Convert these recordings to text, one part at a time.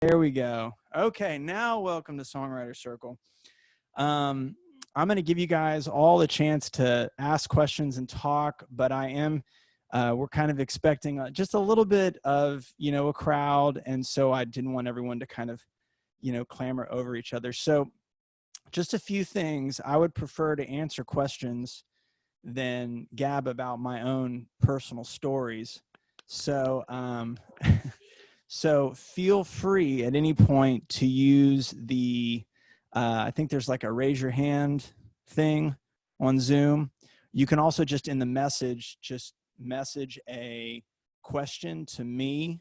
There we go. Okay, now welcome to Songwriter Circle. I'm going to give you guys all a chance to ask questions and talk, but we're kind of expecting just a little bit of, a crowd. And so I didn't want everyone to kind of, clamor over each other. So just a few things. I would prefer to answer questions than gab about my own personal stories. So, so feel free at any point to use I think there's like a raise your hand thing on Zoom. You can also just in the message, just message a question to me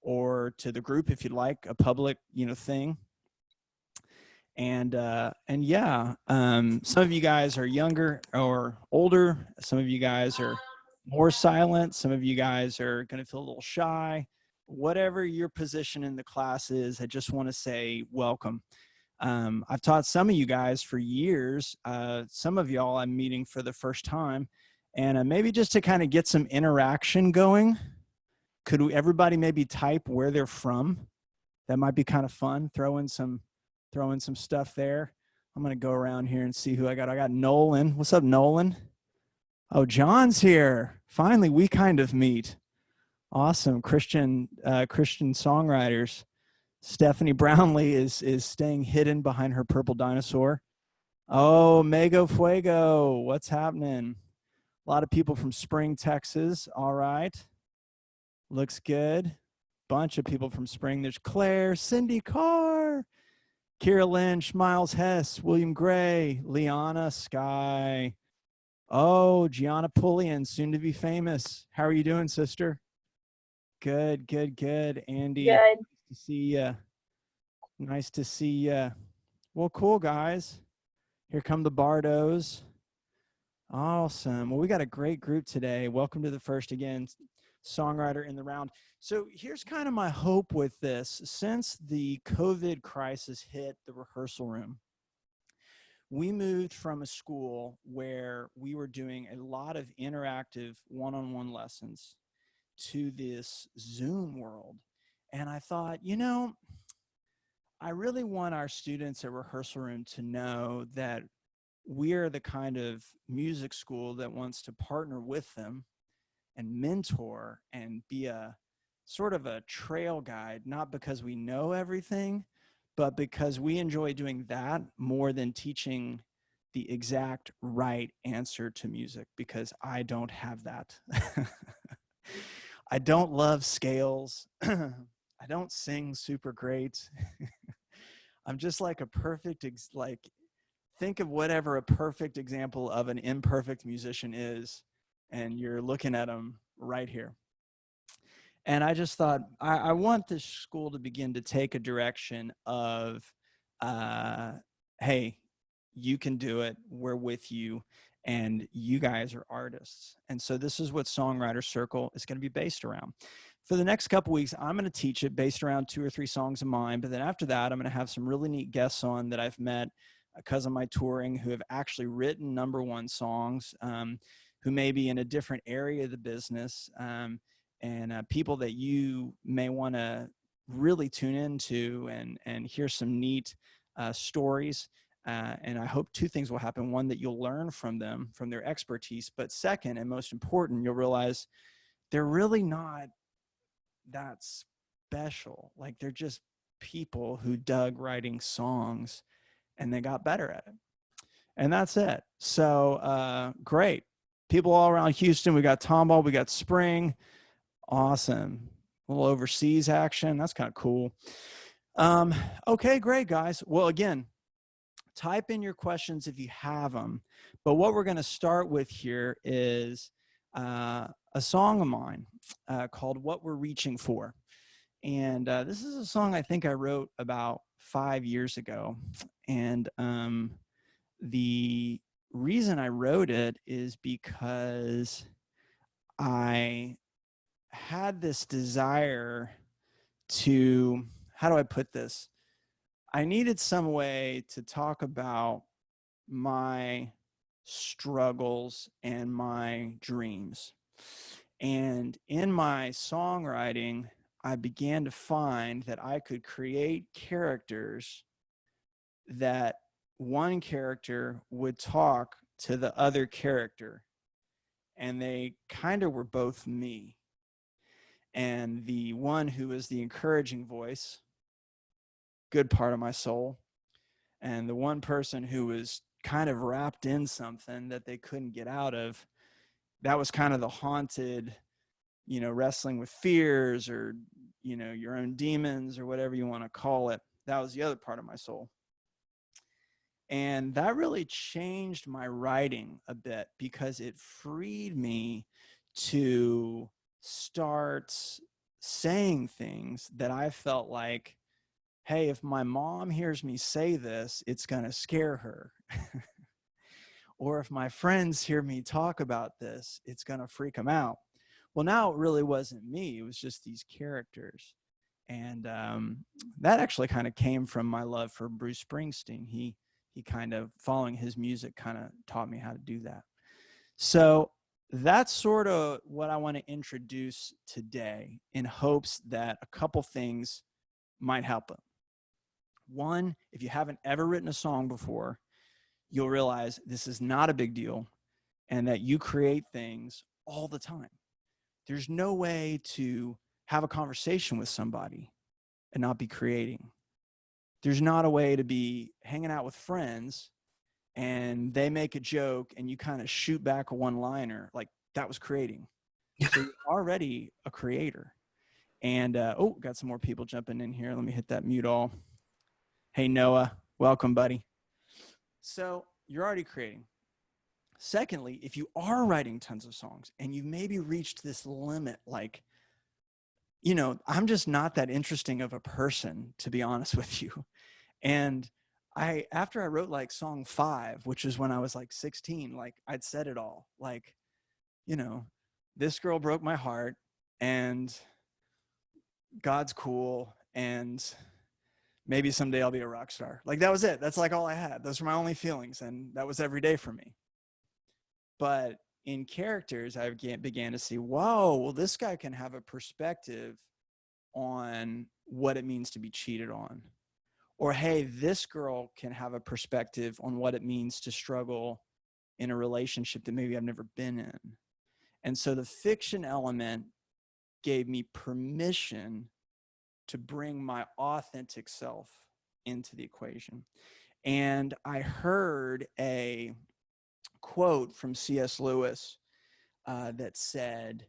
or to the group if you'd like, a public, thing. And yeah, some of you guys are younger or older. Some of you guys are more silent. Some of you guys are going to feel a little shy. Whatever your position in the class is, I just want to say welcome. I've taught some of you guys for years. Some of y'all I'm meeting for the first time. And maybe just to kind of get some interaction going, could everybody maybe type where they're from? That might be kind of fun. Throw in some stuff there. I'm going to go around here and see who I got. I got Nolan. What's up, Nolan? Oh, John's here. Finally, we kind of meet. Awesome. Christian songwriters. Stephanie Brownlee is staying hidden behind her purple dinosaur. Oh, Mego Fuego. What's happening? A lot of people from Spring, Texas. All right. Looks good. Bunch of people from Spring. There's Claire, Cindy Carr, Kira Lynch, Miles Hess, William Gray, Liana Sky. Oh, Gianna Pullian, soon to be famous. How are you doing, sister? Good, good, good. Andy, Good. nice to see you. Nice to see you. Well, cool, guys. Here come the Bardos. Awesome. Well, we got a great group today. Welcome to the first, again, Songwriter in the Round. So here's kind of my hope with this. Since the COVID crisis hit the rehearsal room, we moved from a school where we were doing a lot of interactive one-on-one lessons to this Zoom world. And I thought, I really want our students at rehearsal room to know that we're the kind of music school that wants to partner with them and mentor and be a sort of a trail guide, not because we know everything, but because we enjoy doing that more than teaching the exact right answer to music, because I don't have that. I don't love scales. I don't sing super great. I'm just like a perfect, think of whatever a perfect example of an imperfect musician is, and you're looking at them right here. And I just thought, I want this school to begin to take a direction of, hey, you can do it, we're with you, and you guys are artists. And so this is what Songwriter Circle is going to be based around. For the next couple weeks, I'm going to teach it based around 2 or 3 songs of mine, but then after that, I'm going to have some really neat guests on that I've met because of my touring who have actually written #1 songs, who may be in a different area of the business, and people that you may want to really tune into and hear some neat stories. And I hope 2 things will happen. One, that you'll learn from them, from their expertise. But second, and most important, you'll realize they're really not that special. Like, they're just people who dug writing songs and they got better at it. And that's it. So great. People all around Houston. We got Tomball, we got Spring. Awesome. A little overseas action. That's kind of cool. Okay, great, guys. Well, again, type in your questions if you have them. But what we're going to start with here is a song of mine called What We're Reaching For. And this is a song I think I wrote about 5 years ago. And the reason I wrote it is because I had this desire to, how do I put this? I needed some way to talk about my struggles and my dreams. And in my songwriting, I began to find that I could create characters that one character would talk to the other character, and they kind of were both me. And the one who was the encouraging voice, good part of my soul, and the one person who was kind of wrapped in something that they couldn't get out of, that was kind of the haunted, wrestling with fears, or, your own demons, or whatever you want to call it. That was the other part of my soul. And that really changed my writing a bit, because it freed me to start saying things that I felt like, hey, if my mom hears me say this, it's going to scare her. Or if my friends hear me talk about this, it's going to freak them out. Well, now it really wasn't me. It was just these characters. And that actually kind of came from my love for Bruce Springsteen. He kind of, following his music, kind of taught me how to do that. So that's sort of what I want to introduce today, in hopes that a couple things might help them. One, if you haven't ever written a song before, you'll realize this is not a big deal, and that you create things all the time. There's no way to have a conversation with somebody and not be creating. There's not a way to be hanging out with friends and they make a joke and you kind of shoot back a one-liner. Like, that was creating. So you're already a creator. And, got some more people jumping in here. Let me hit that mute all. Hey, Noah, welcome, buddy. So you're already creating. Secondly, if you are writing tons of songs and you've maybe reached this limit, like, I'm just not that interesting of a person, to be honest with you. And after I wrote like song 5, which is when I was like 16, like, I'd said it all. Like, this girl broke my heart, and God's cool, and maybe someday I'll be a rock star. Like, that was it. That's like all I had. Those were my only feelings, and that was every day for me. But in characters, I began to see, whoa, well, this guy can have a perspective on what it means to be cheated on. Or, hey, this girl can have a perspective on what it means to struggle in a relationship that maybe I've never been in. And so the fiction element gave me permission to bring my authentic self into the equation. And I heard a quote from C.S. Lewis that said,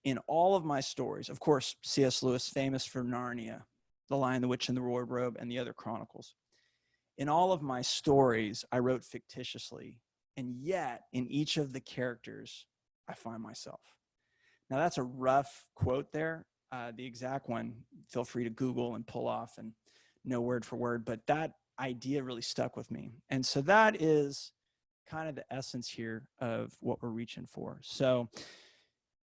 in all of my stories, of course, C.S. Lewis, famous for Narnia, The Lion, the Witch, and the Wardrobe, and the other Chronicles. In all of my stories, I wrote fictitiously, and yet in each of the characters, I find myself. Now, that's a rough quote there. The exact one, feel free to Google and pull off and know word for word, but that idea really stuck with me. And so that is kind of the essence here of what we're reaching for. So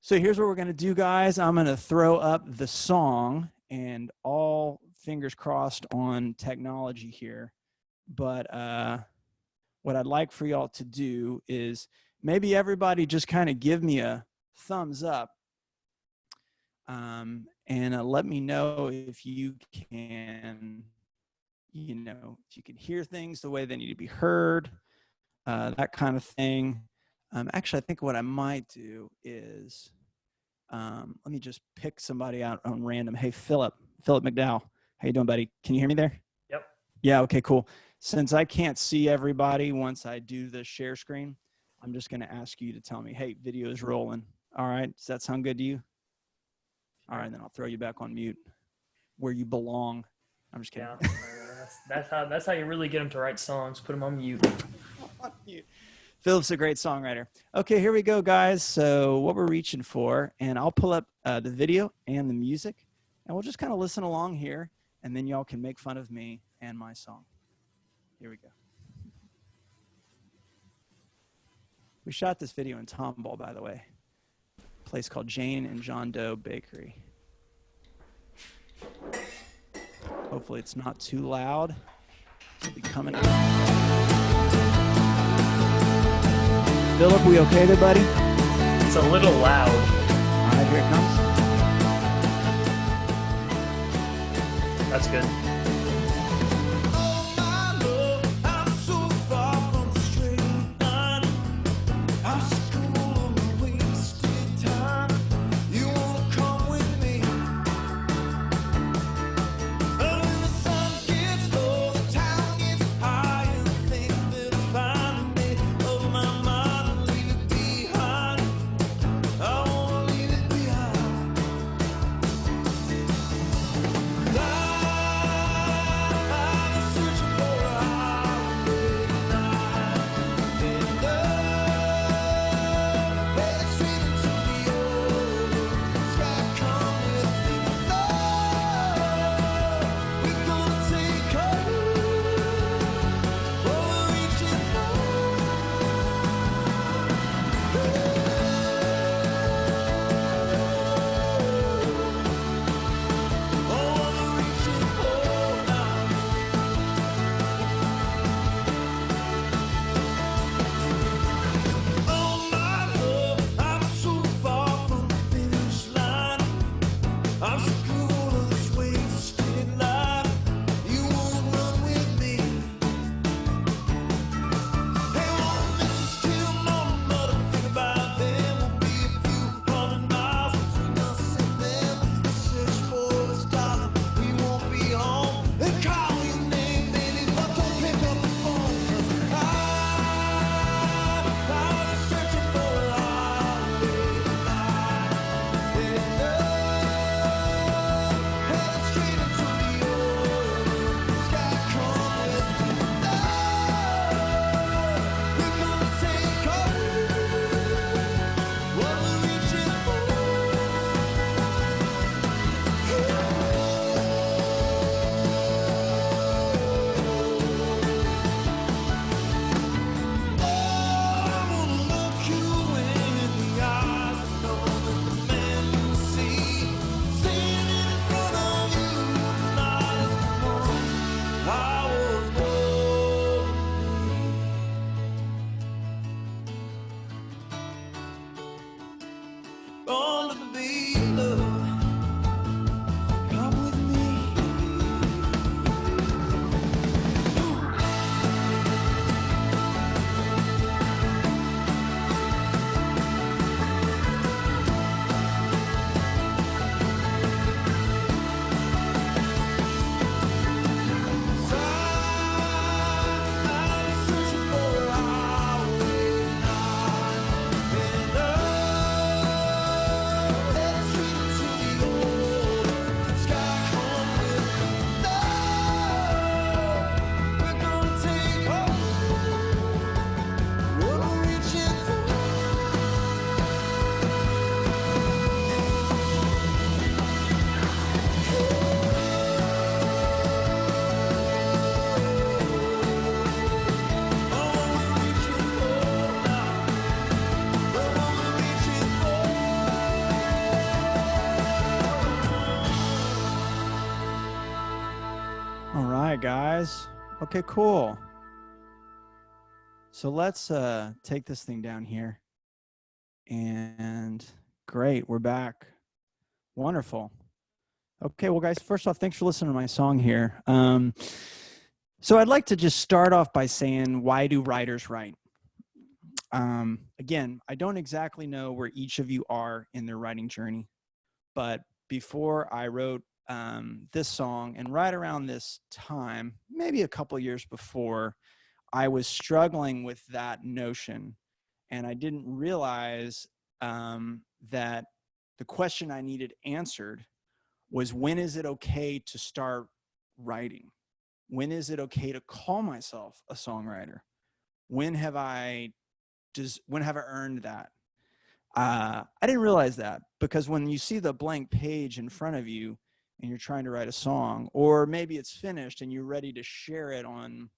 here's what we're going to do, guys. I'm going to throw up the song, and all fingers crossed on technology here. But what I'd like for y'all to do is maybe everybody just kind of give me a thumbs up, and let me know if you can, if you can hear things the way they need to be heard, that kind of thing. Actually, I think what I might do is, let me just pick somebody out on random. Hey, Philip McDowell. How you doing, buddy? Can you hear me there? Yep. Yeah, okay, cool. Since I can't see everybody once I do the share screen, I'm just going to ask you to tell me, hey, video is rolling. All right, does that sound good to you? All right, then I'll throw you back on mute where you belong. I'm just kidding. Yeah, that's how you really get them to write songs. Put them on mute. On mute. Philip's a great songwriter. Okay, here we go, guys. So what we're reaching for, and I'll pull up the video and the music, and we'll just kind of listen along here, and then y'all can make fun of me and my song. Here we go. We shot this video in Tomball, by the way. A place called Jane and John Doe Bakery. Hopefully it's not too loud. It'll be coming up. Philip, we okay there, buddy? It's a little loud. All right, here it comes. That's good. right, guys. Okay, cool. So let's take this thing down here. And great, we're back. Wonderful. Okay, well, guys, first off, thanks for listening to my song here. So I'd like to just start off by saying, why do writers write? Again, I don't exactly know where each of you are in their writing journey, but before I wrote this song, and right around this time, maybe a couple years before, I was struggling with that notion, and I didn't realize that the question I needed answered was, when is it okay to start writing? When is it okay to call myself a songwriter? When have I earned that? I didn't realize that, because when you see the blank page in front of you and you're trying to write a song, or maybe it's finished and you're ready to share it on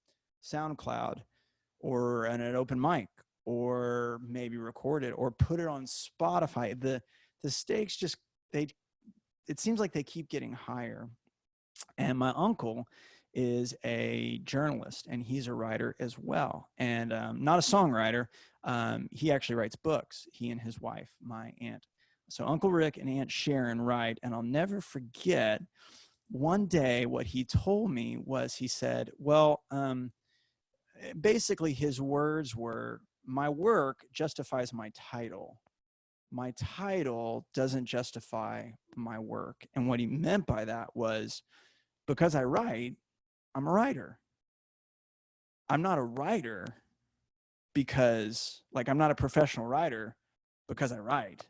SoundCloud or at an open mic, or maybe record it or put it on Spotify, the stakes just, it seems like they keep getting higher. And my uncle is a journalist, and he's a writer as well, and not a songwriter. He actually writes books, he and his wife, my aunt. So Uncle Rick and Aunt Sharon write, and I'll never forget, one day what he told me was, he said, well, basically his words were, my work justifies my title. My title doesn't justify my work. And what he meant by that was, because I write, I'm a writer. I'm not a writer because, like, I'm not a professional writer because I write.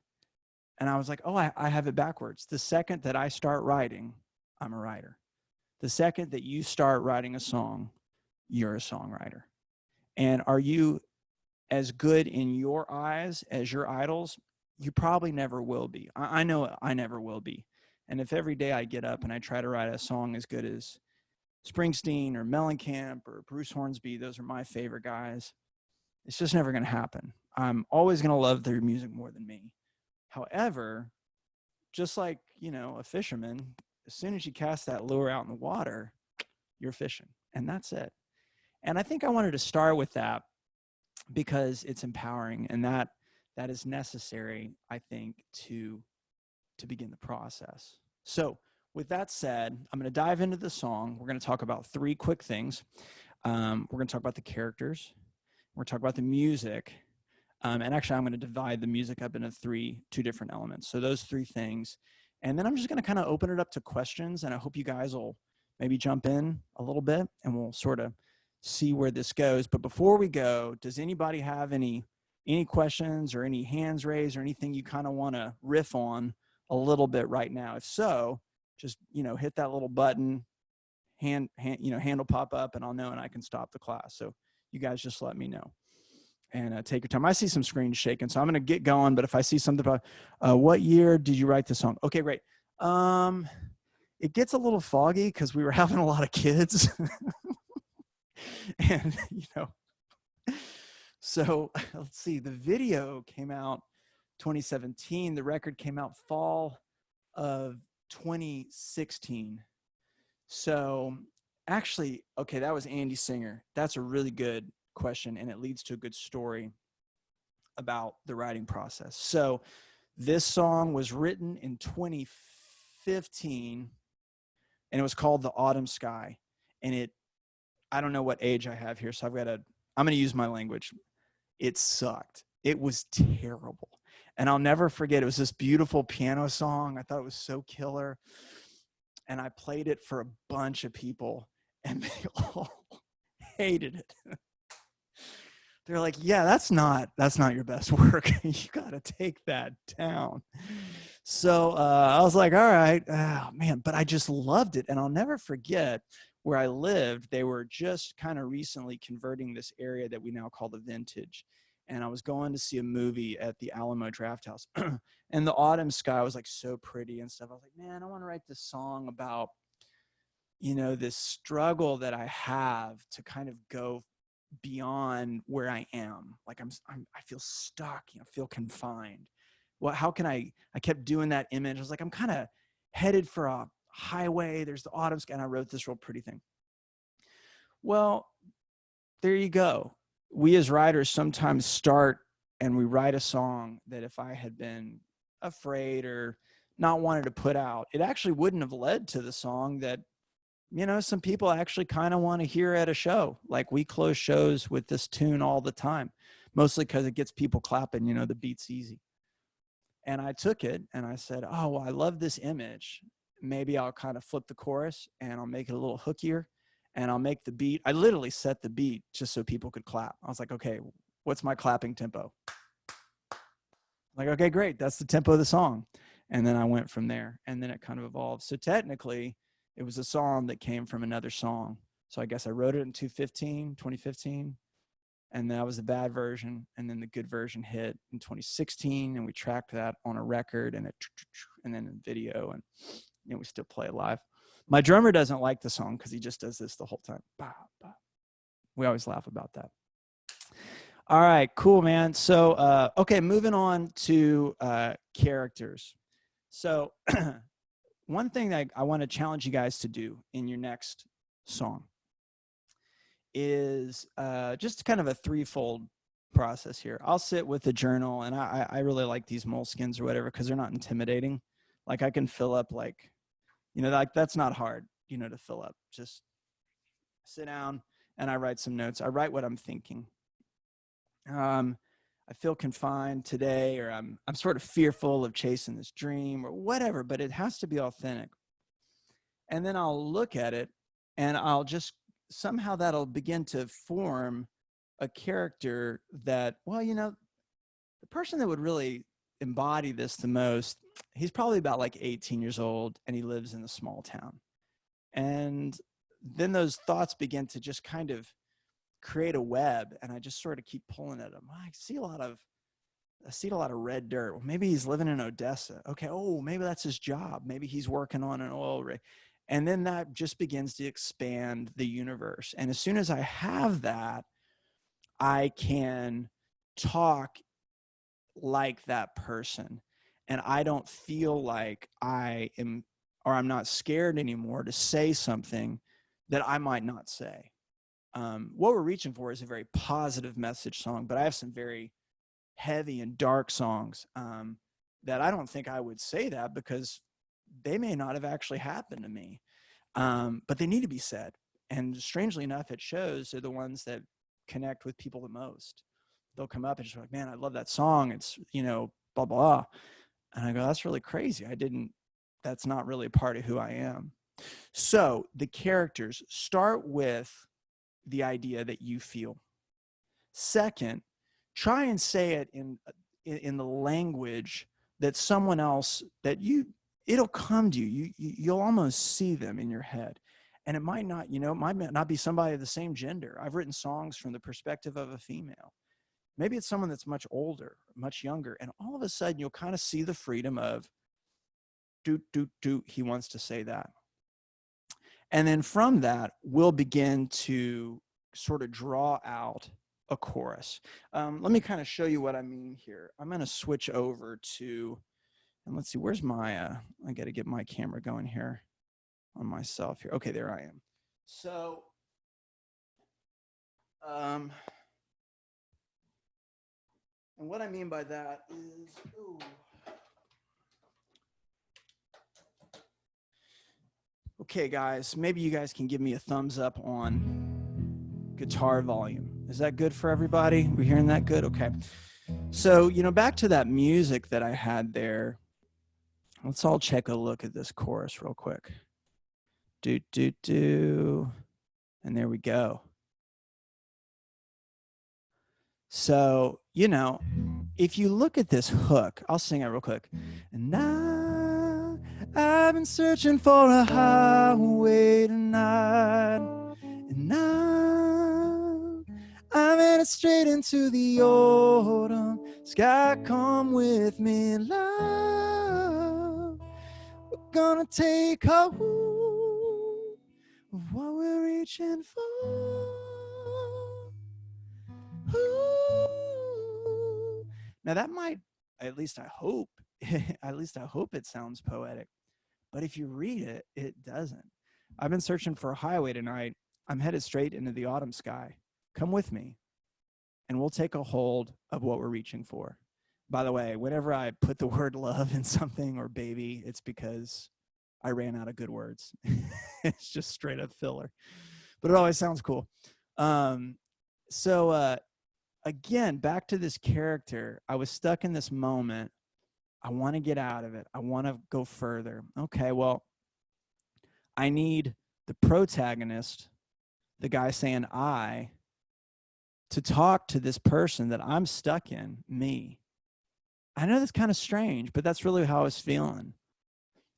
And I was like, oh, I have it backwards. The second that I start writing, I'm a writer. The second that you start writing a song, you're a songwriter. And are you as good in your eyes as your idols? You probably never will be. I know I never will be. And if every day I get up and I try to write a song as good as Springsteen or Mellencamp or Bruce Hornsby, those are my favorite guys, it's just never going to happen. I'm always going to love their music more than me. However, just like, you know, a fisherman, as soon as you cast that lure out in the water, you're fishing, and that's it. And I think I wanted to start with that because it's empowering, and that is necessary, I think, to begin the process. So with that said, I'm going to dive into the song. We're going to talk about three quick things. We're going to talk about the characters. We're going to talk about the music. And actually, I'm going to divide the music up into two different elements. So those three things. And then I'm just going to kind of open it up to questions. And I hope you guys will maybe jump in a little bit and we'll sort of see where this goes. But before we go, does anybody have any questions or any hands raised or anything you kind of want to riff on a little bit right now? If so, just, you know, hit that little button, hand will pop up, and I'll know, and I can stop the class. So you guys just let me know. And take your time. I see some screens shaking, so I'm going to get going. But if I see something about what year did you write this song? Okay, great. It gets a little foggy because we were having a lot of kids. And, you know, so let's see. The video came out 2017. The record came out fall of 2016. So actually, okay, that was Andy Singer. That's a really good question, and it leads to a good story about the writing process. So this song was written in 2015, and it was called The Autumn Sky. And I don't know what age I have here, so I'm going to use my language. It sucked. It was terrible. And I'll never forget, it was this beautiful piano song. I thought it was so killer. And I played it for a bunch of people, and they all hated it. They're like, yeah, that's not your best work. You got to take that down. So I was like, all right, man, but I just loved it. And I'll never forget where I lived. They were just kind of recently converting this area that we now call the Vintage. And I was going to see a movie at the Alamo Drafthouse. And the autumn sky was like so pretty and stuff. I was like, man, I want to write this song about, you know, this struggle that I have to kind of go beyond where I am. Like I feel stuck, you know, feel confined. Well, how can I kept doing that image. I was like, I'm kind of headed for a highway. There's the autumn sky. And I wrote this real pretty thing. Well, there you go. We as writers sometimes start and we write a song that if I had been afraid or not wanted to put out, it actually wouldn't have led to the song that, you know, some people actually kind of want to hear at a show. Like we close shows with this tune all the time, mostly because it gets people clapping, you know, the beat's easy. And I took it and I said, oh, well, I love this image. Maybe I'll kind of flip the chorus and I'll make it a little hookier and I'll make the beat. I literally set the beat just so people could clap. I was like, okay, what's my clapping tempo? Like, okay, great. That's the tempo of the song. And then I went from there and then it kind of evolved. So technically, it was a song that came from another song. So I guess I wrote it in 2015, and that was the bad version. And then the good version hit in 2016, and we tracked that on a record and then a video, and you know, we still play it live. My drummer doesn't like the song because he just does this the whole time. Bah, bah. We always laugh about that. All right, cool, man. So, okay, moving on to characters. So one thing that I want to challenge you guys to do in your next song is just kind of a threefold process here. I'll sit with a journal, and I really like these moleskins or whatever because they're not intimidating. Like I can fill up like, like that's not hard, to fill up. Just sit down and I write some notes. I write what I'm thinking. I feel confined today, or I'm sort of fearful of chasing this dream or whatever, but it has to be authentic. And then I'll look at it and I'll just somehow that'll begin to form a character that, well, the person that would really embody this the most, he's probably about like 18 years old and he lives in a small town. And then those thoughts begin to just kind of create a web, and I just sort of keep pulling at them. I see a lot of red dirt. Well, maybe he's living in Odessa. Okay. Oh, maybe that's his job. Maybe he's working on an oil rig. And then that just begins to expand the universe. And as soon as I have that, I can talk like that person. And I don't feel like I'm not scared anymore to say something that I might not say. What We're Reaching For is a very positive message song, but I have some very heavy and dark songs that I don't think I would say that because they may not have actually happened to me, but they need to be said. And strangely enough, it shows they're the ones that connect with people the most. They'll come up and just be like, man, I love that song. It's, blah, blah. And I go, that's really crazy. That's not really a part of who I am. So the characters start with the idea that you feel. Second, try and say it in the language that someone else it'll come to you. You'll almost see them in your head. And it might not, it might not be somebody of the same gender. I've written songs from the perspective of a female. Maybe it's someone that's much older, much younger. And all of a sudden you'll kind of see the freedom of he wants to say that. And then from that, we'll begin to sort of draw out a chorus. Let me kind of show you what I mean here. I'm going to switch over to, and let's see, where's my, I got to get my camera going here on myself here. Okay, there I am. So, and what I mean by that is, okay, guys, maybe you guys can give me a thumbs up on guitar volume. Is that good for everybody? We're hearing that good? Okay. So, back to that music that I had there. Let's all check a look at this chorus real quick. Do, do, do. And there we go. So, if you look at this hook, I'll sing it real quick. And now I've been searching for a highway tonight. And now I'm headed straight into the autumn sky. Come with me, love. We're gonna take hold of what we're reaching for. Ooh. Now that might, at least I hope it sounds poetic. But if you read it, it doesn't. I've been searching for a highway tonight. I'm headed straight into the autumn sky. Come with me, and we'll take a hold of what we're reaching for. By the way, whenever I put the word love in something or baby, it's because I ran out of good words. It's just straight up filler. But it always sounds cool. Again, back to this character. I was stuck in this moment. I want to get out of it. I want to go further. Okay, well, I need the protagonist, the guy saying I, to talk to this person that I'm stuck in, me. I know that's kind of strange, but that's really how I was feeling.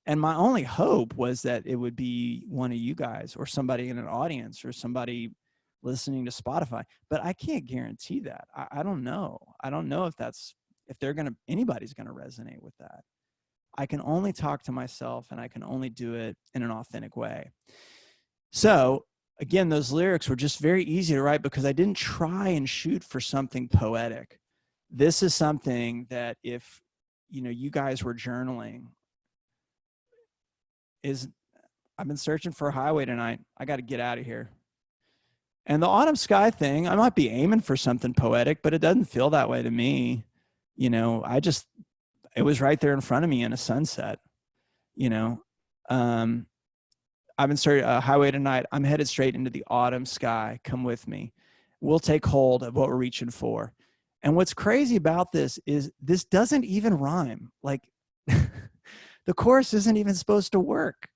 And my only hope was that it would be one of you guys or somebody in an audience or somebody listening to Spotify, but I can't guarantee that. I don't know. I don't know if anybody's going to resonate with that. I can only talk to myself, and I can only do it in an authentic way. So again, those lyrics were just very easy to write because I didn't try and shoot for something poetic. This is something that if, you guys were journaling, I've been searching for a highway tonight. I got to get out of here. And the autumn sky thing, I might be aiming for something poetic, but it doesn't feel that way to me. It was right there in front of me in a sunset. I've been started highway tonight. I'm headed straight into the autumn sky. Come with me. We'll take hold of what we're reaching for. And what's crazy about this is this doesn't even rhyme. Like the chorus isn't even supposed to work.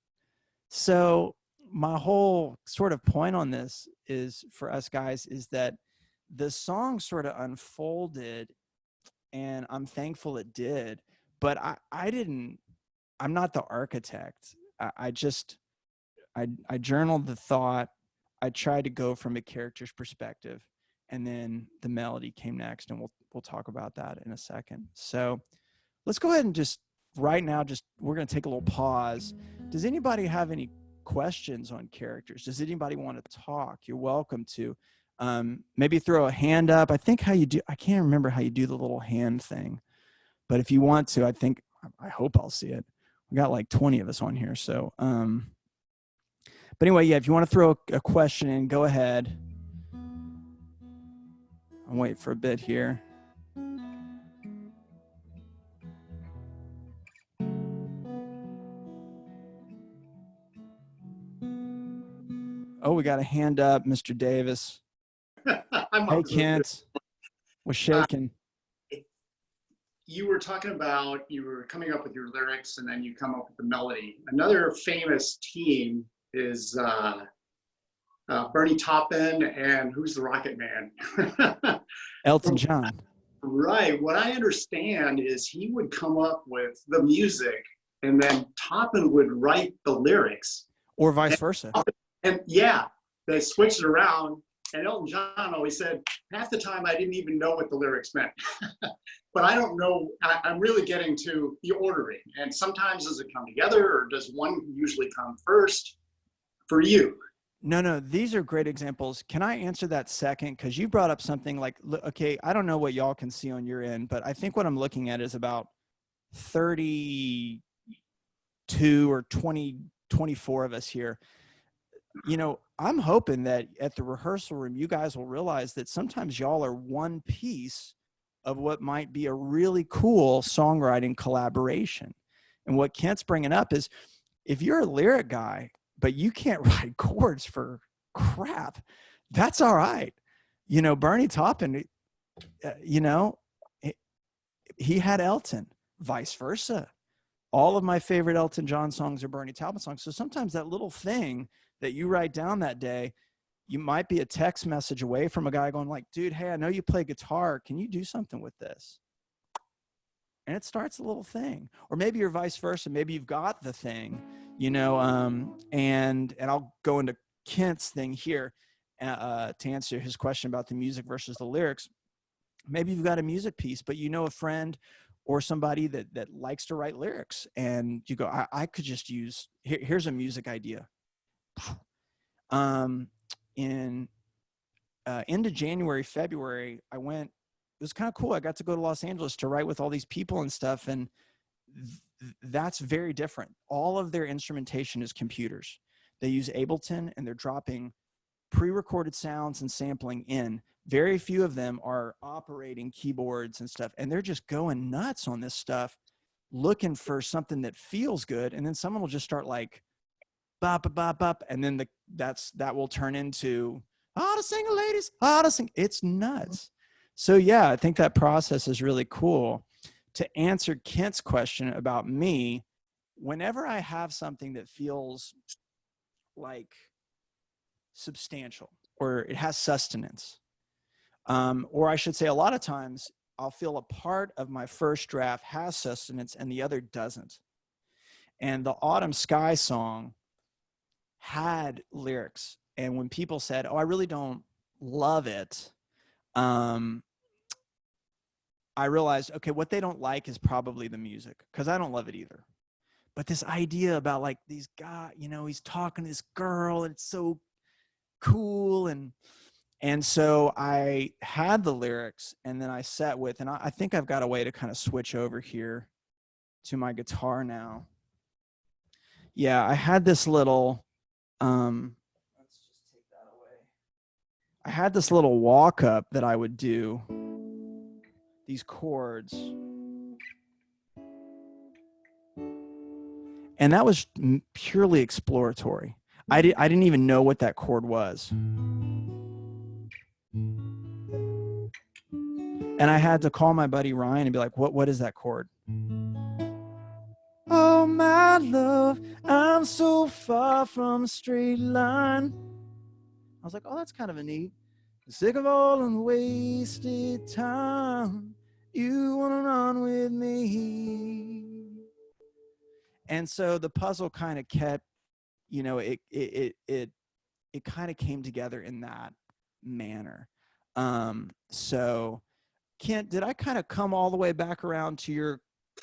So my whole sort of point on this is for us guys is that the song sort of unfolded, and I'm thankful it did, but I'm not the architect. I journaled the thought. I tried to go from a character's perspective, and then the melody came next, and we'll talk about that in a second. So let's go ahead and just right now, we're going to take a little pause. Does anybody have any questions on characters? Does anybody want to talk? You're welcome to. Maybe throw a hand up. I think I can't remember how you do the little hand thing, but if you want to, I hope I'll see it. We got like 20 of us on here. So, but anyway, yeah, if you want to throw a question in, go ahead. I'll wait for a bit here. Oh, we got a hand up, Mr. Davis. Hey, Kent. Was shaking. You were talking about, you were coming up with your lyrics and then you come up with the melody. Another famous team is Bernie Taupin and who's the Rocket Man? Elton John. Right. What I understand is he would come up with the music and then Taupin would write the lyrics. Or vice versa. And yeah, they switched it around. And Elton John always said, half the time I didn't even know what the lyrics meant. But I don't know, I'm really getting to the ordering. And sometimes does it come together or does one usually come first for you? No, these are great examples. Can I answer that second? Because you brought up something like, okay, I don't know what y'all can see on your end, but I think what I'm looking at is about 32 or 24 of us here. You know, I'm hoping that at the rehearsal room, you guys will realize that sometimes y'all are one piece of what might be a really cool songwriting collaboration. And what Kent's bringing up is if you're a lyric guy, but you can't write chords for crap, that's all right. You know, Bernie Taupin, you know, he had Elton, vice versa. All of my favorite Elton John songs are Bernie Taupin songs. So sometimes that little thing that you write down that day, you might be a text message away from a guy going like, dude, hey, I know you play guitar. Can you do something with this? And it starts a little thing. Or maybe you're vice versa. Maybe you've got the thing, you know, and I'll go into Kent's thing here to answer his question about the music versus the lyrics. Maybe you've got a music piece, but you know a friend or somebody that likes to write lyrics. And you go, I could just use, here's a music idea. In end of January, February, I went, it was kind of cool. I got to go to Los Angeles to write with all these people and stuff. And that's very different. All of their instrumentation is computers. They use Ableton and they're dropping pre-recorded sounds and sampling in. Very few of them are operating keyboards and stuff. And they're just going nuts on this stuff, looking for something that feels good. And then someone will just start like, bop, bop, bop, bop. And then that will turn into, how to sing, ladies, how to sing. It's nuts. So yeah, I think that process is really cool. To answer Kent's question about me, whenever I have something that feels like substantial or it has sustenance, or I should say a lot of times I'll feel a part of my first draft has sustenance and the other doesn't. And the Autumn Sky song had lyrics. And when people said, oh, I really don't love it, I realized, okay, what they don't like is probably the music, because I don't love it either. But this idea about like these guys, you know, he's talking to this girl and it's so cool. And so I had the lyrics and then I sat with, and I think I've got a way to kind of switch over here to my guitar now. Yeah, I had this little, let's just take that away. I had this little walk up that I would do, these chords. And that was purely exploratory. I didn't even know what that chord was. And I had to call my buddy Ryan and be like, what is that chord? Oh, my love, I'm so far from a straight line. I was like, oh, that's kind of a neat. Sick of all the wasted time. You want to run with me. And so the puzzle kind of kept, you know, it kind of came together in that manner. So Kent, did I kind of come all the way back around to your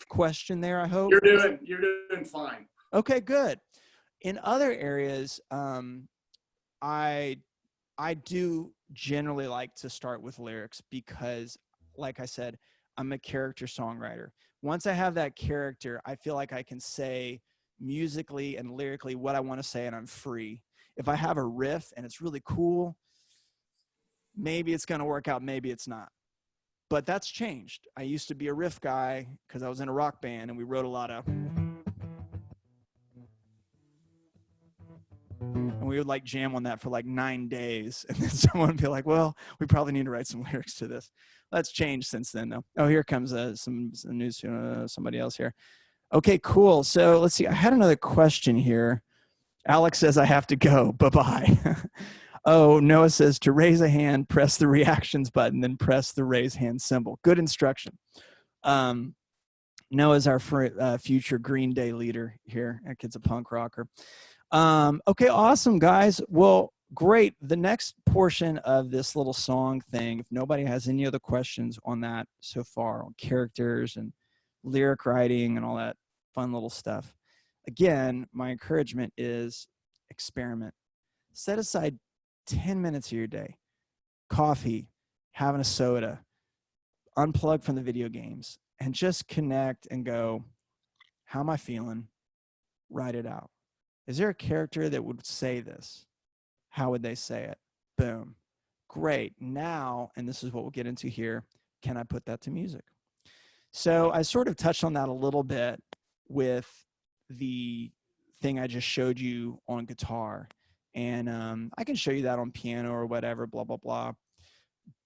question there, I hope? You're doing fine. Okay, good. In other areas, I do generally like to start with lyrics because, like I said, I'm a character songwriter. Once I have that character, I feel like I can say musically and lyrically what I want to say, and I'm free. If I have a riff and it's really cool, maybe it's going to work out, maybe it's not. But that's changed. I used to be a riff guy because I was in a rock band and we wrote a lot of, and we would like jam on that for like 9 days. And then someone would be like, well, we probably need to write some lyrics to this. That's changed since then though. Oh, here comes some news, somebody else here. Okay, cool. So let's see. I had another question here. Alex says I have to go. Bye-bye. Oh, Noah says to raise a hand, press the reactions button, then press the raise hand symbol. Good instruction. Noah's our future Green Day leader here. That kid's a punk rocker. Okay, awesome, guys. Well, great. The next portion of this little song thing, if nobody has any other questions on that so far, on characters and lyric writing and all that fun little stuff, again, my encouragement is experiment. Set aside 10 minutes of your day, coffee, having a soda, unplug from the video games, and just connect and go, how am I feeling? Write it out. Is there a character that would say this? How would they say it? Boom. Great. Now, and this is what we'll get into here, can I put that to music? So I sort of touched on that a little bit with the thing I just showed you on guitar. And I can show you that on piano or whatever, blah, blah, blah.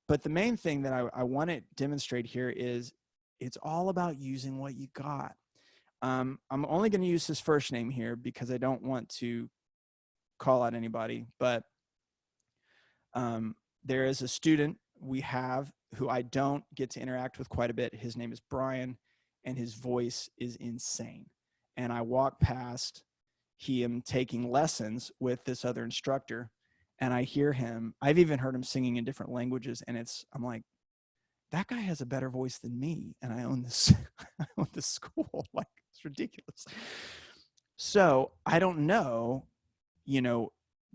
But the main thing that I want to demonstrate here is it's all about using what you got. I'm only going to use his first name here because I don't want to call out anybody, but there is a student we have who I don't get to interact with quite a bit. His name is Brian, and his voice is insane. And I walk past him taking lessons with this other instructor, and I hear him. I've even heard him singing in different languages, and I'm like, that guy has a better voice than me, and I own this, I own this school. Like, it's ridiculous. So I don't know,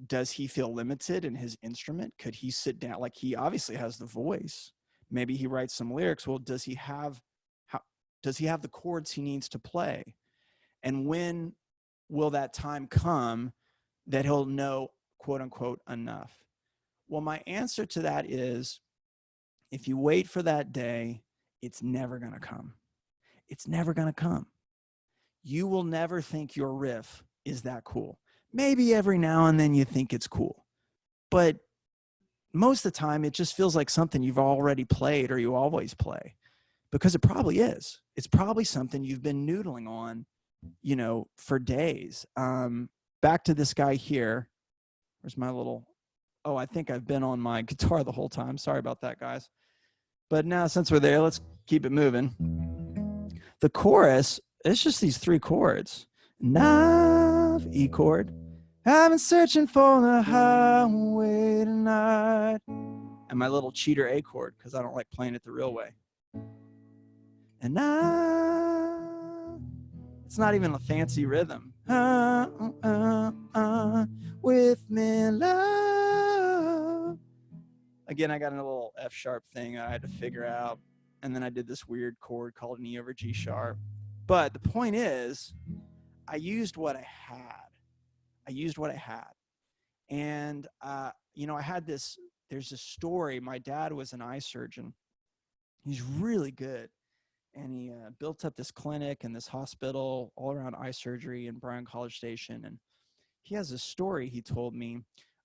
does he feel limited in his instrument? Could he sit down? Like, he obviously has the voice. Maybe he writes some lyrics. Well, does he have the chords he needs to play? And when will that time come that he'll know, quote unquote, enough? Well, my answer to that is, if you wait for that day, it's never going to come. It's never going to come. You will never think your riff is that cool. Maybe every now and then you think it's cool, but most of the time it just feels like something you've already played or you always play, because it probably is. It's probably something you've been noodling on, for days. Back to this guy here. Where's my little, oh, I think I've been on my guitar the whole time. Sorry about that, guys. But now, since we're there, let's keep it moving. The chorus, it's just these 3 chords. Nav, E chord. I've been searching for the highway tonight. And my little cheater A chord, because I don't like playing it the real way. And it's not even a fancy rhythm. With me, love. Again, I got a little F sharp thing I had to figure out. And then I did this weird chord called an E over G sharp. But the point is, I used what I had. And, I had there's a story. My dad was an eye surgeon. He's really good. and he built up this clinic and this hospital all around eye surgery in Bryan College Station. And he has a story he told me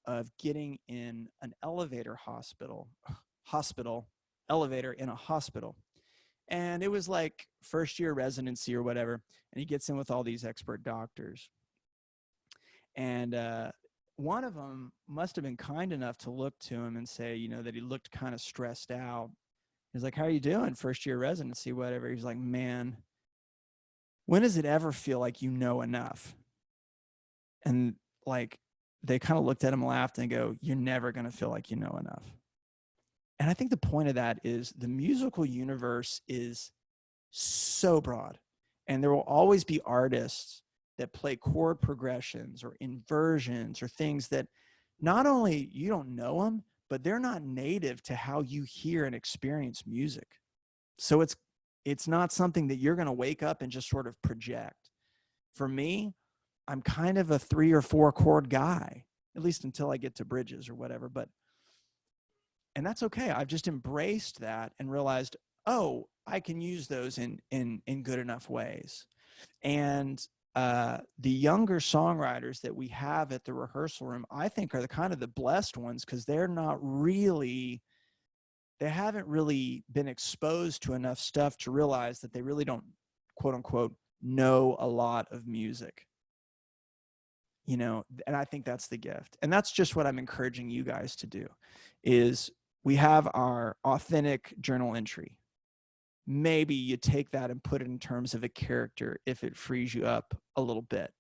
of getting in an elevator elevator in a hospital. And it was like first year residency or whatever. And he gets in with all these expert doctors. And one of them must have been kind enough to look to him and say, you know, that he looked kind of stressed out. He's like, how are you doing? First year residency, whatever. He's like, man, when does it ever feel like you know enough? And like, they kind of looked at him, laughed, and go, you're never going to feel like you know enough. And I think the point of that is the musical universe is so broad, and there will always be artists that play chord progressions or inversions or things that not only you don't know them, but they're not native to how you hear and experience music. So it's not something that you're going to wake up and just sort of project. For me, I'm kind of a 3 or 4 chord guy, at least until I get to bridges or whatever. And that's okay. I've just embraced that and realized, oh, I can use those in good enough ways. And the younger songwriters that we have at the rehearsal room, I think are the kind of the blessed ones, because they haven't really been exposed to enough stuff to realize that they really don't, quote unquote, know a lot of music. You know, and I think that's the gift. And that's just what I'm encouraging you guys to do, is we have our authentic journal entry. Maybe you take that and put it in terms of a character if it frees you up a little bit.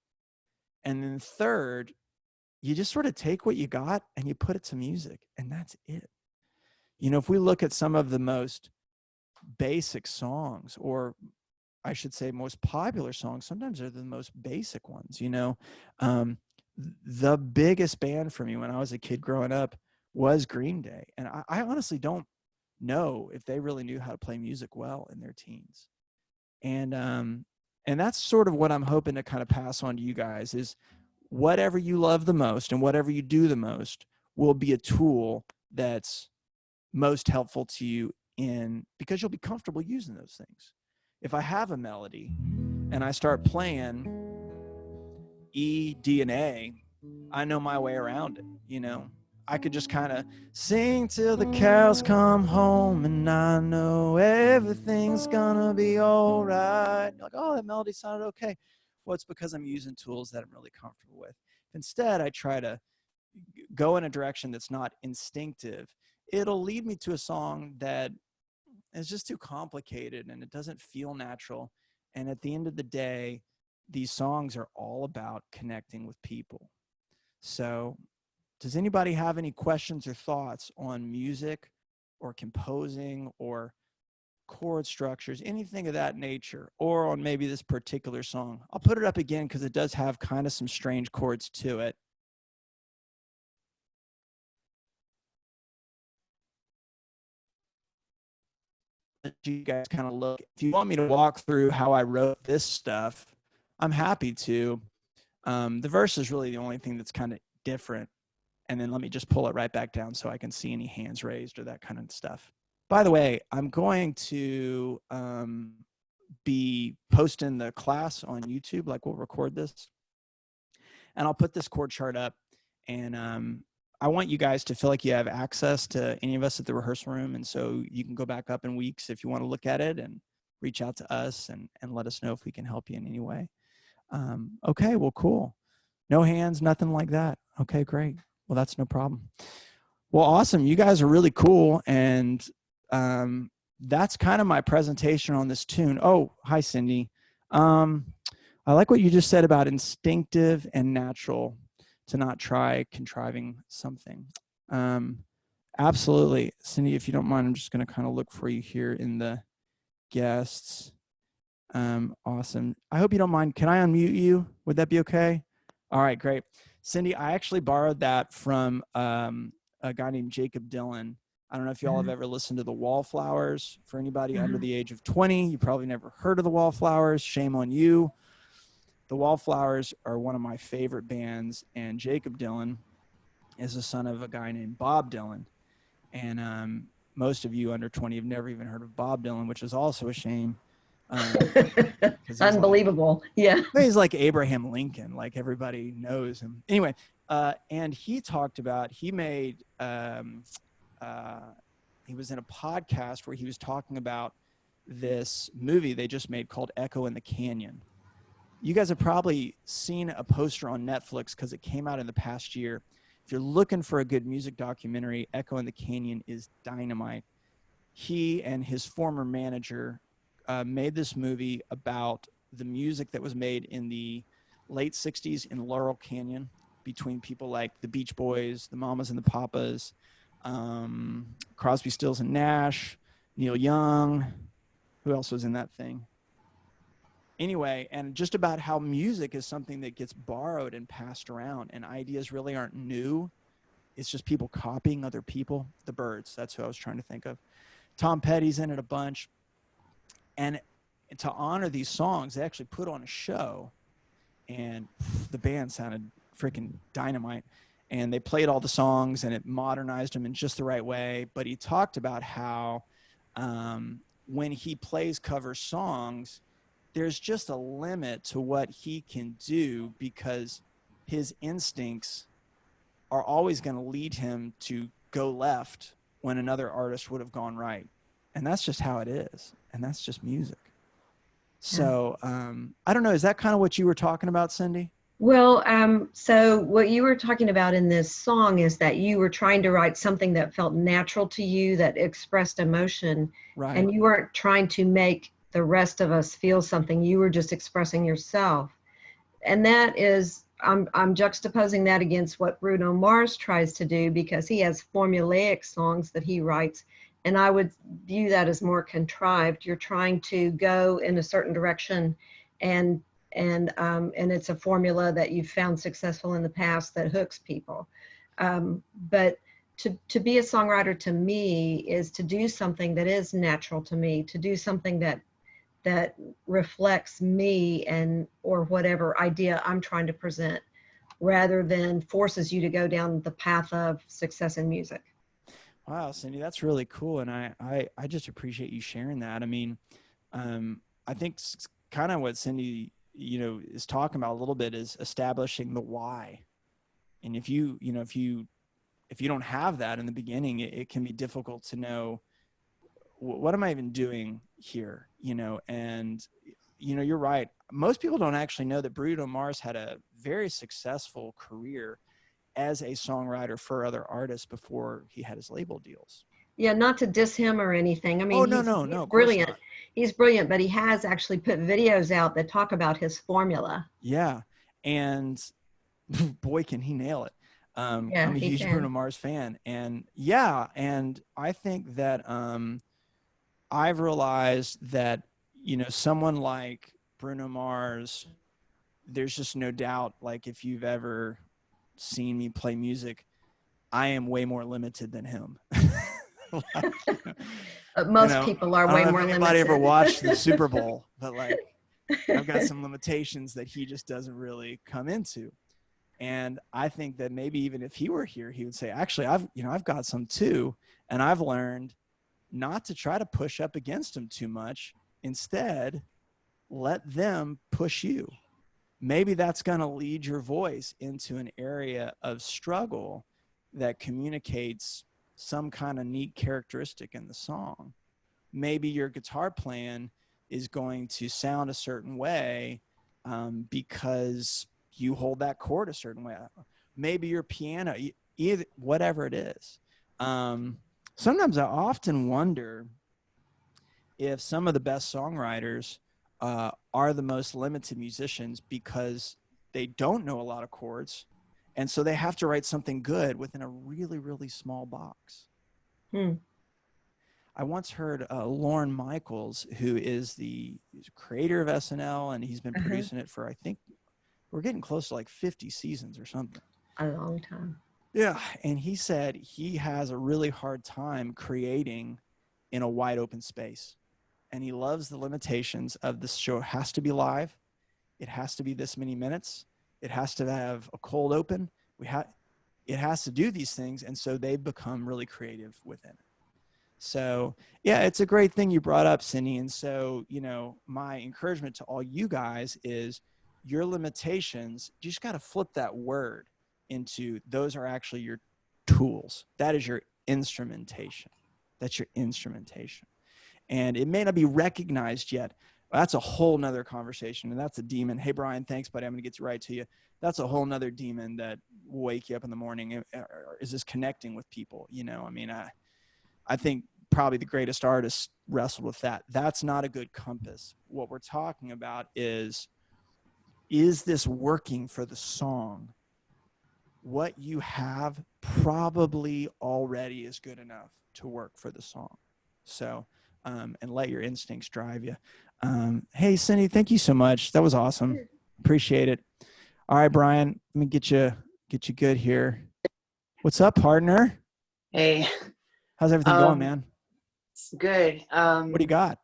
And then third, you just sort of take what you got and you put it to music, and that's it. You know, if we look at some of the most basic songs, or I should say most popular songs, sometimes they're the most basic ones, you know. The biggest band for me when I was a kid growing up was Green Day. And I honestly don't know if they really knew how to play music well in their teens. And that's sort of what I'm hoping to kind of pass on to you guys, is whatever you love the most and whatever you do the most will be a tool that's most helpful to you, because you'll be comfortable using those things. If I have a melody and I start playing E, D, and A, I know my way around it. You know, I could just kind of sing till the cows come home, and I know everything's gonna be all right. Like, oh, that melody sounded okay. Well, it's because I'm using tools that I'm really comfortable with. Instead, I try to go in a direction that's not instinctive. It'll lead me to a song that is just too complicated and it doesn't feel natural. And at the end of the day, these songs are all about connecting with people. So does anybody have any questions or thoughts on music or composing or chord structures, anything of that nature, or on maybe this particular song? I'll put it up again because it does have kind of some strange chords to it. You guys kind of look. If you want me to walk through how I wrote this stuff, I'm happy to. The verse is really the only thing that's kind of different. And then let me just pull it right back down so I can see any hands raised or that kind of stuff. By the way, I'm going to be posting the class on YouTube. Like, we'll record this, and I'll put this chord chart up. And I want you guys to feel like you have access to any of us at the rehearsal room. And so you can go back up in weeks if you want to look at it and reach out to us and let us know if we can help you in any way. Okay, well, cool. No hands, nothing like that. Okay, great. Well, that's no problem. Well, awesome. You guys are really cool. And that's kind of my presentation on this tune. Oh, hi, Cindy. I like what you just said about instinctive and natural, to not try contriving something. Absolutely. Cindy, if you don't mind, I'm just going to kind of look for you here in the guests. Awesome. I hope you don't mind. Can I unmute you? Would that be okay? All right, great. Cindy, I actually borrowed that from a guy named Jacob Dylan. I don't know if y'all have ever listened to the Wallflowers. For anybody under the age of 20, you probably never heard of the Wallflowers. Shame on you. The Wallflowers are one of my favorite bands, and Jacob Dylan is the son of a guy named Bob Dylan. And most of you under 20 have never even heard of Bob Dylan, which is also a shame. He's Unbelievable. Yeah. he's like Abraham Lincoln, like everybody knows him. Anyway, and he talked about, he made, he was in a podcast where he was talking about this movie they just made called Echo in the Canyon. You guys have probably seen a poster on Netflix because it came out in the past year. If you're looking for a good music documentary, Echo in the Canyon is dynamite. He and his former manager made this movie about the music that was made in the late 60s in Laurel Canyon between people like the Beach Boys, the Mamas and the Papas, Crosby, Stills and Nash, Neil Young. Who else was in that thing? Anyway, and just about how music is something that gets borrowed and passed around, and ideas really aren't new. It's just people copying other people. The Byrds, that's who I was trying to think of. Tom Petty's in it a bunch. And to honor these songs, they actually put on a show, and the band sounded freaking dynamite. And they played all the songs, and it modernized them in just the right way. But he talked about how when he plays cover songs, there's just a limit to what he can do because his instincts are always going to lead him to go left when another artist would have gone right. And that's just how it is. And that's just music. So I don't know. Is that kind of what you were talking about, Cindy? Well, so what you were talking about in this song is that you were trying to write something that felt natural to you, that expressed emotion, Right. and you weren't trying to make the rest of us feel something. You were just expressing yourself. And that is, I'm juxtaposing that against what Bruno Mars tries to do, because he has formulaic songs that he writes, and I would view that as more contrived. You're trying to go in a certain direction, and it's a formula that you've found successful in the past that hooks people. But to be a songwriter, to me, is to do something that is natural to me, to do something that reflects me and or whatever idea I'm trying to present, rather than forces you to go down the path of success in music. Wow, Cindy, that's really cool. And I just appreciate you sharing that. I mean, I think kind of what Cindy, is talking about a little bit is establishing the why. And if you don't have that in the beginning, it can be difficult to know, what am I even doing here? And you're right. Most people don't actually know that Bruno Mars had a very successful career as a songwriter for other artists before he had his label deals. Yeah, not to diss him or anything. I mean, he's brilliant. He's brilliant, but he has actually put videos out that talk about his formula. Yeah. And boy, can he nail it. I'm a huge Bruno Mars fan. And and I think that I've realized that, someone like Bruno Mars, there's just no doubt, like if you've ever seen me play music, I am way more limited than him. Most people are way more limited. Anybody ever watched the Super Bowl, but like I've got some limitations that he just doesn't really come into. And I think that maybe even if he were here, he would say, actually, I've got some too. And I've learned not to try to push up against them too much. Instead, let them push you. Maybe that's going to lead your voice into an area of struggle that communicates some kind of neat characteristic in the song. Maybe your guitar playing is going to sound a certain way because you hold that chord a certain way. Maybe your piano, either, whatever it is. Sometimes I often wonder if some of the best songwriters are the most limited musicians because they don't know a lot of chords. And so they have to write something good within a really, really small box. I once heard Lorne Michaels, who is the creator of SNL, and he's been producing it for, I think, we're getting close to like 50 seasons or something. A long time. Yeah. And he said he has a really hard time creating in a wide open space. And he loves the limitations of the show. It has to be live. It has to be this many minutes. It has to have a cold open. It has to do these things. And so they become really creative within it. So yeah, it's a great thing you brought up, Cindy. And so, you know, my encouragement to all you guys is your limitations, you just got to flip that word into those are actually your tools. That is your instrumentation. That's your instrumentation. And it may not be recognized yet. That's a whole nother conversation. And that's a demon. Hey, Brian, thanks, buddy. I'm going to get right to you. That's a whole nother demon that will wake you up in the morning. Is this connecting with people? You know, I mean, I think probably the greatest artists wrestled with that. That's not a good compass. What we're talking about is this working for the song? What you have probably already is good enough to work for the song. So, and let your instincts drive you. Hey, Cindy, thank you so much. That was awesome. Appreciate it. All right, Brian, let me get you good here. What's up, partner? Hey. How's everything going, man? It's good. What do you got?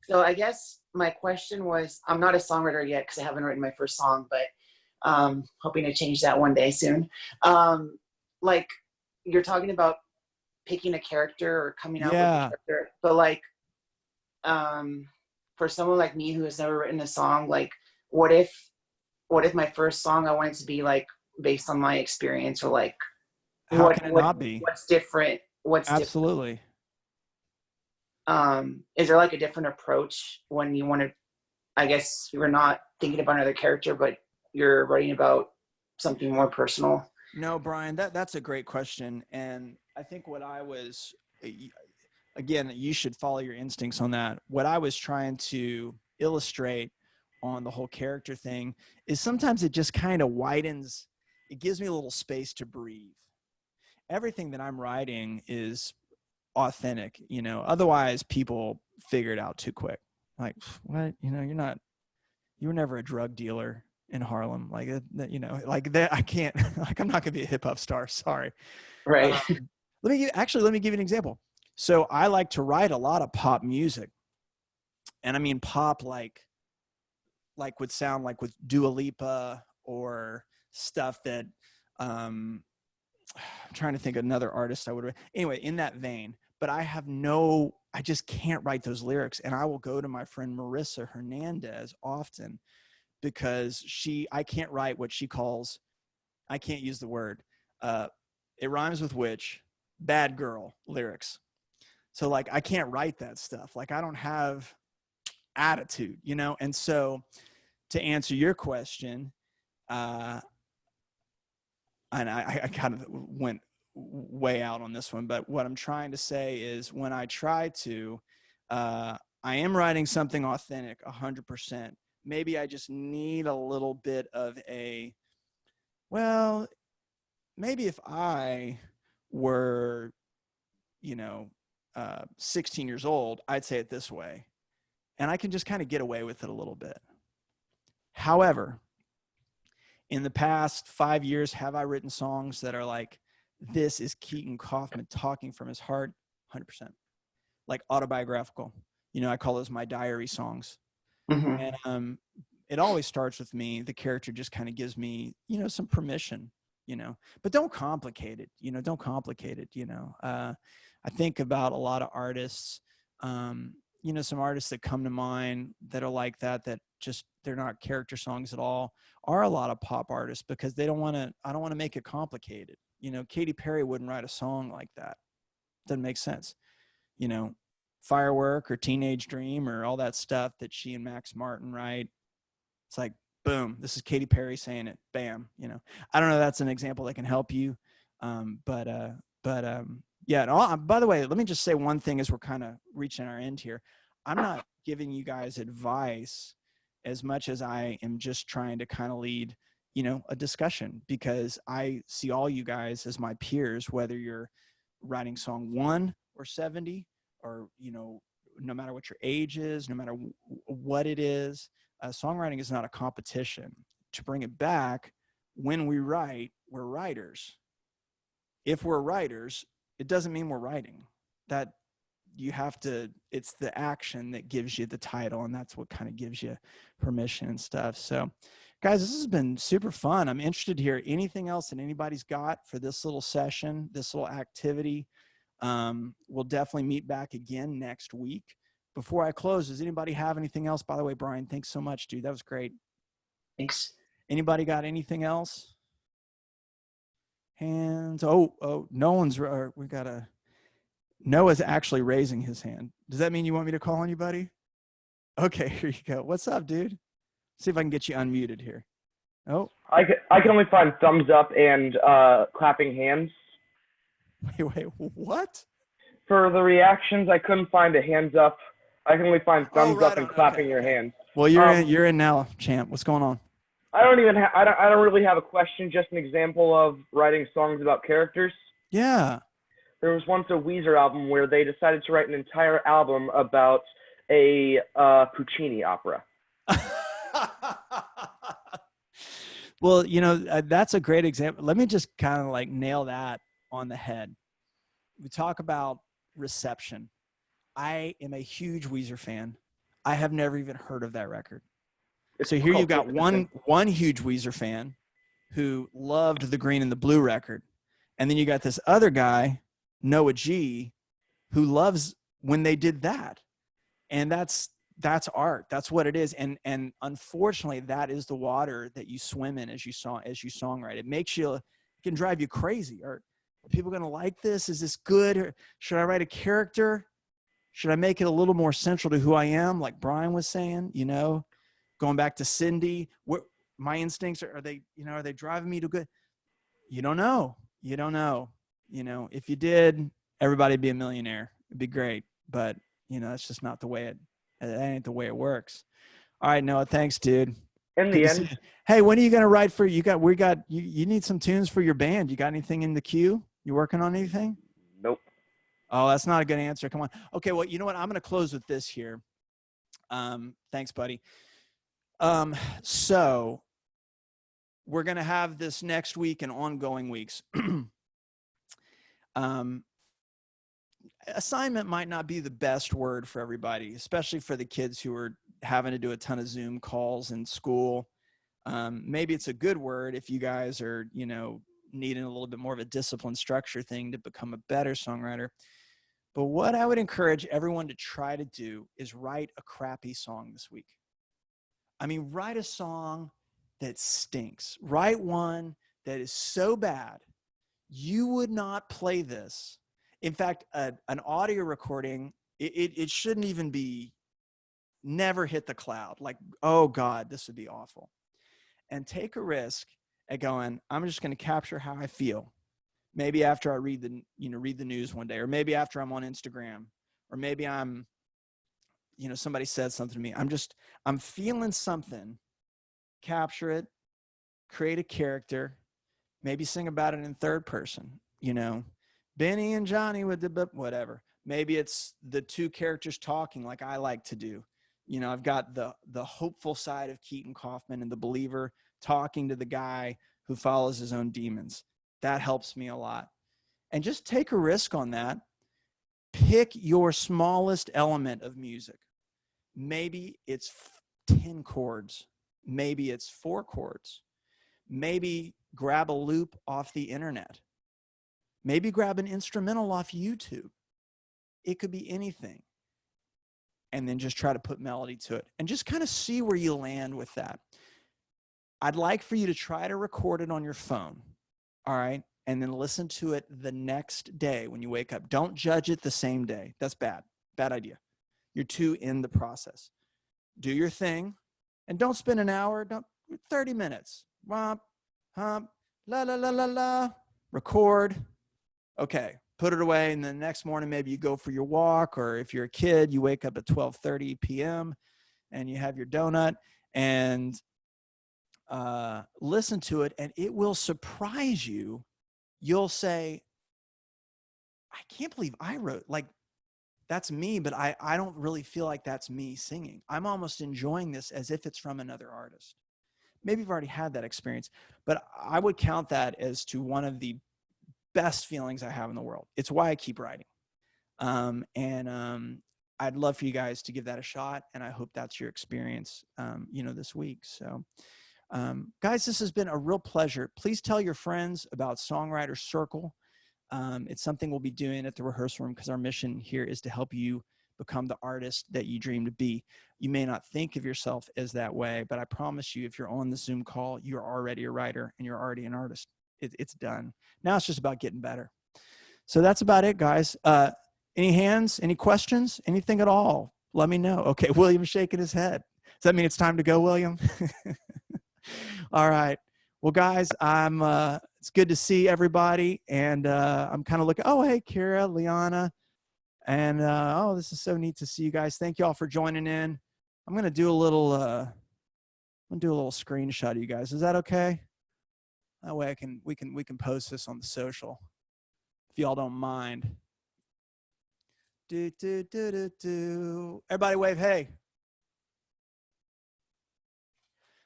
So I guess my question was, I'm not a songwriter yet because I haven't written my first song, but hoping to change that one day soon. Like you're talking about picking a character or coming out with a character, but like for someone like me who has never written a song, like what if my first song I wanted to be like based on my experience, or like how can it not be? What's different? Absolutely. Is there like a different approach when you want to, I guess you're not thinking about another character, but you're writing about something more personal? No, Brian, that's a great question. And I think what I was, again, you should follow your instincts on that. What I was trying to illustrate on the whole character thing is sometimes it just kind of widens. It gives me a little space to breathe. Everything that I'm writing is authentic, you know, otherwise people figure it out too quick. Like, what, you know, you were never a drug dealer in Harlem. Like that, you know, like that, I can't, like, I'm not gonna be a hip hop star. Sorry. Right. Let me give you an example. So I like to write a lot of pop music, and I mean pop like would sound like with Dua Lipa or stuff that I'm trying to think of another artist I would, anyway, in that vein. But I just can't write those lyrics. And I will go to my friend Marissa Hernandez often because I can't write what she calls, I can't use the word, it rhymes with which, bad girl lyrics. So like, I can't write that stuff. Like I don't have attitude, you know? And so to answer your question, and I kind of went way out on this one, but what I'm trying to say is when I try to, I am writing something authentic 100%. Maybe I just need a little bit of maybe if I were, 16 years old, I'd say it this way, and I can just kind of get away with it a little bit. However, in the past 5 years, have I written songs that are like, this is Keaton Kaufman talking from his heart? 100%. Like autobiographical. You know, I call those my diary songs. Mm-hmm. And it always starts with me. The character just kind of gives me, some permission, but don't complicate it. Don't complicate it. I think about a lot of artists, some artists that come to mind that are like that just, they're not character songs at all, are a lot of pop artists because I don't want to make it complicated. Katy Perry wouldn't write a song like that. Doesn't make sense. Firework or Teenage Dream or all that stuff that she and Max Martin write. It's like, boom, this is Katy Perry saying it. Bam. I don't know. That's an example that can help you. Yeah. And by the way, let me just say one thing as we're kind of reaching our end here. I'm not giving you guys advice as much as I am just trying to kind of lead, a discussion, because I see all you guys as my peers, whether you're writing song 1 or 70, or, no matter what your age is, no matter what it is, songwriting is not a competition. To bring it back, when we write, we're writers. If we're writers, it doesn't mean we're writing. That it's the action that gives you the title, and that's what kind of gives you permission and stuff. So guys, this has been super fun. I'm interested to hear anything else that anybody's got for this little session, this little activity. We'll definitely meet back again next week. Before I close, does anybody have anything else? By the way, Brian, thanks so much, dude. That was great. Thanks. Anybody got anything else? Hands. Oh, Nolan's. We got a. Noah's actually raising his hand. Does that mean you want me to call on you, buddy? Okay, here you go. What's up, dude? See if I can get you unmuted here. Oh. I can only find thumbs up and clapping hands. Wait, what? For the reactions, I couldn't find a hands up. I can only find thumbs right up and on. clapping Okay, your okay. hands. Well, you're in now, champ. What's going on? I don't really have a question, just an example of writing songs about characters. Yeah. There was once a Weezer album where they decided to write an entire album about a Puccini opera. Well, that's a great example. Let me just kind of like nail that on the head. We talk about reception. I am a huge Weezer fan. I have never even heard of that record. So here you've got one huge Weezer fan who loved the Green and the Blue record. And then you got this other guy, Noah G, who loves when they did that. And that's art. That's what it is. And unfortunately, that is the water that you swim in as you songwrite. It can drive you crazy. Are people going to like this? Is this good? Or should I write a character? Should I make it a little more central to who I am? Like Brian was saying, going back to Cindy, my instincts are they driving me to good? You don't know. If you did, everybody'd be a millionaire. It'd be great. But that's just not the way that ain't the way it works. All right, Noah, thanks, dude. In the end, hey, when are you going to write for, you need some tunes for your band. You got anything in the queue? You working on anything? Nope. Oh, that's not a good answer. Come on. Okay, well, you know what? I'm going to close with this here. Thanks, buddy. So we're going to have this next week and ongoing weeks. Assignment might not be the best word for everybody, especially for the kids who are having to do a ton of Zoom calls in school. Maybe it's a good word if you guys are, needing a little bit more of a disciplined structure thing to become a better songwriter. But what I would encourage everyone to try to do is write a crappy song this week. I mean, write a song that stinks. Write one that is so bad you would not play this. In fact, an audio recording, it shouldn't even be, never hit the cloud. Like, oh God, this would be awful. And take a risk at going, I'm just going to capture how I feel. Maybe after I read the news one day, or maybe after I'm on Instagram, or maybe I'm, somebody said something to me. I'm feeling something, capture it, create a character, maybe sing about it in third person, Benny and Johnny with the whatever. Maybe it's the two characters talking like I like to do. I've got the hopeful side of Keaton Kaufman and the believer talking to the guy who follows his own demons. That helps me a lot. And just take a risk on that. Pick your smallest element of music. Maybe it's 10 chords. Maybe it's 4 chords. Maybe grab a loop off the internet. Maybe grab an instrumental off YouTube. It could be anything. And then just try to put melody to it. And just kind of see where you land with that. I'd like for you to try to record it on your phone. All right? And then listen to it the next day when you wake up. Don't judge it the same day. That's bad. Bad idea. You're too in the process. Do your thing. And don't spend an hour. 30 minutes. Womp, hump, la, la, la, la, la. Record. Okay. Put it away. And then the next morning, maybe you go for your walk. Or if you're a kid, you wake up at 12:30 p.m. and you have your donut. And listen to it. And it will surprise you. You'll say, I can't believe I wrote, like, that's me, but I don't really feel like that's me singing. I'm almost enjoying this as if it's from another artist. Maybe you've already had that experience, but I would count that as to one of the best feelings I have in the world. It's why I keep writing. I'd love for you guys to give that a shot. And I hope that's your experience, this week. So, guys, this has been a real pleasure. Please tell your friends about Songwriter Circle. It's something we'll be doing at the rehearsal room because our mission here is to help you become the artist that you dream to be. You may not think of yourself as that way, but I promise you, if you're on the Zoom call, you're already a writer and you're already an artist. It's done. Now it's just about getting better. So that's about it, guys. Any hands, any questions, anything at all? Let me know. Okay, William's shaking his head. Does that mean it's time to go, William? All right. Well, guys, it's good to see everybody. And I'm kind of looking, oh, hey, Kira, Liana. And oh, this is so neat to see you guys. Thank you all for joining in. I'm going to do a little, screenshot of you guys. Is that okay? That way we can post this on the social, if y'all don't mind. Everybody wave hey.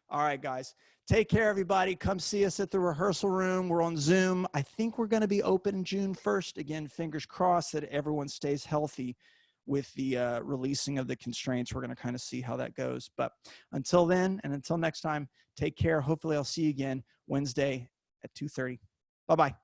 All right, guys. Take care, everybody. Come see us at the rehearsal room. We're on Zoom. I think we're going to be open June 1st. Again, fingers crossed that everyone stays healthy with the releasing of the constraints. We're going to kind of see how that goes. But until then, and until next time, take care. Hopefully I'll see you again Wednesday at 2:30. Bye-bye.